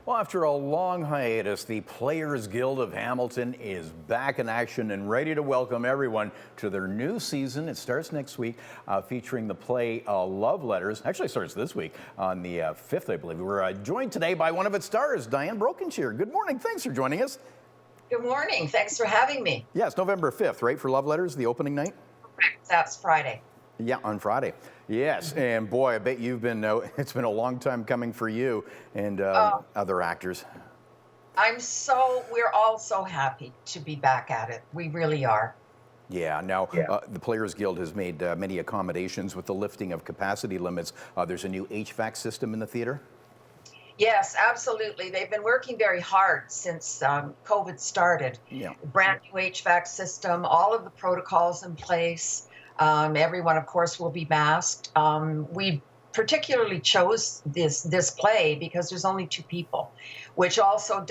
Well, after a long hiatus, the Players Guild of Hamilton is back in action and ready to welcome everyone to their new season. It starts next week, featuring the play Love Letters. Actually, it starts this week on the 5th, I believe. We're joined today by one of its stars, Diane Brokenshire. Good morning. Thanks for joining us. Good morning. Thanks for having me. Yeah, it's November 5th, right, for Love Letters, the opening night? Correct. That's Friday. Yeah, on Friday. Yes, and boy, I bet you've been, it's been a long time coming for you and other actors. We're all so happy to be back at it. We really are. Yeah, now the Players Guild has made many accommodations with the lifting of capacity limits. There's a new HVAC system in the theater. Yes, absolutely. They've been working very hard since COVID started. Yeah. Brand new HVAC system, all of the protocols in place. Everyone, of course, will be masked. We particularly chose this play because there's only 2 people, which also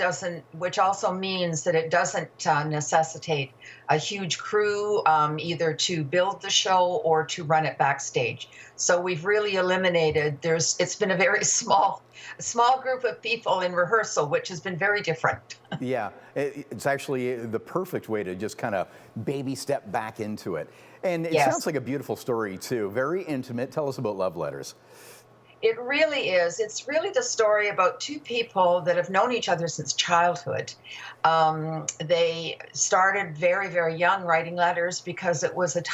means that it doesn't necessitate a huge crew either to build the show or to run it backstage. So we've really eliminated. It's been a very small group of people in rehearsal, which has been very different. Yeah, it's actually the perfect way to just kind of baby step back into it. And it sounds like a beautiful story, too. Very intimate. Tell us about Love Letters. It really is. It's really the story about 2 people that have known each other since childhood. They started very, very young writing letters because it was a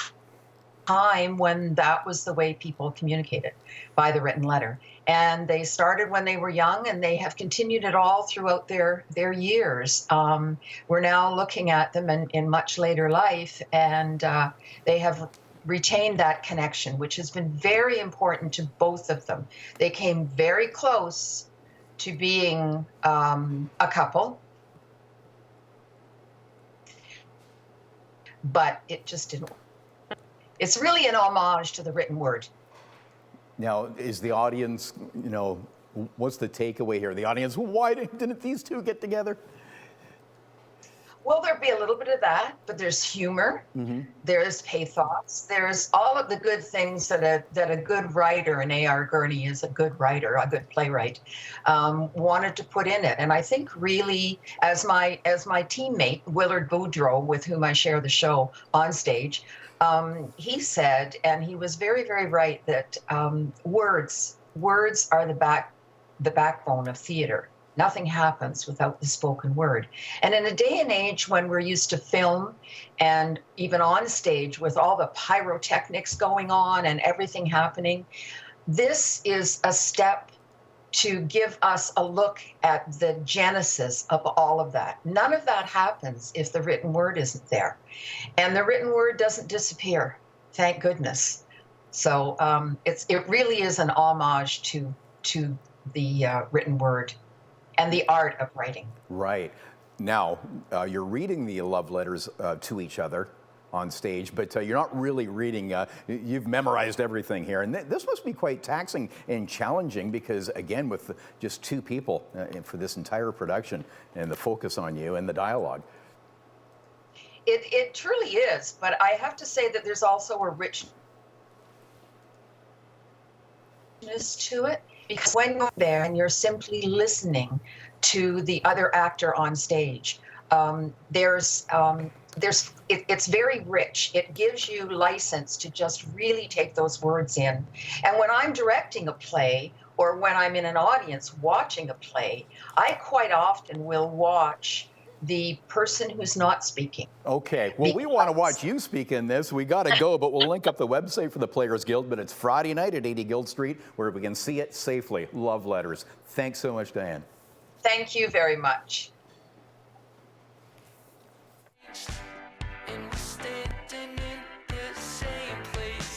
time when that was the way people communicated, by the written letter. And they started when they were young, and they have continued it all throughout their years. We're now looking at them in much later life, and they have retained that connection, which has been very important to both of them. They came very close to being a couple, but it just didn't work. It's really an homage to the written word. Now, is the audience, what's the takeaway here? The audience, why didn't these 2 get together? Well, there'd be a little bit of that, but there's humor, there's pathos, there's all of the good things that a good writer, and A.R. Gurney is a good writer, a good playwright, wanted to put in it. And I think really, as my teammate, Willard Boudreau, with whom I share the show on stage, he said, and he was very, very right, that words are the backbone of theater. Nothing happens without the spoken word. And in a day and age when we're used to film and even on stage with all the pyrotechnics going on and everything happening, this is a step to give us a look at the genesis of all of that. None of that happens if the written word isn't there. And the written word doesn't disappear, thank goodness. So it really is an homage to the written word and the art of writing. Right. Now, you're reading the love letters to each other on stage, but you're not really reading, you've memorized everything here. And this must be quite taxing and challenging because, again, with just 2 people for this entire production and the focus on you and the dialogue. It truly is, but I have to say that there's also a richness to it. Because when you're there and you're simply listening to the other actor on stage, it's very rich. It gives you license to just really take those words in. And when I'm directing a play or when I'm in an audience watching a play, I quite often will watch the person who's not speaking. Okay, well, we want to watch you speak in this. We got to go, but we'll link up the website for the Players Guild, but it's Friday night at 80 Guild Street where we can see it safely. Love Letters. Thanks so much, Diane. Thank you very much.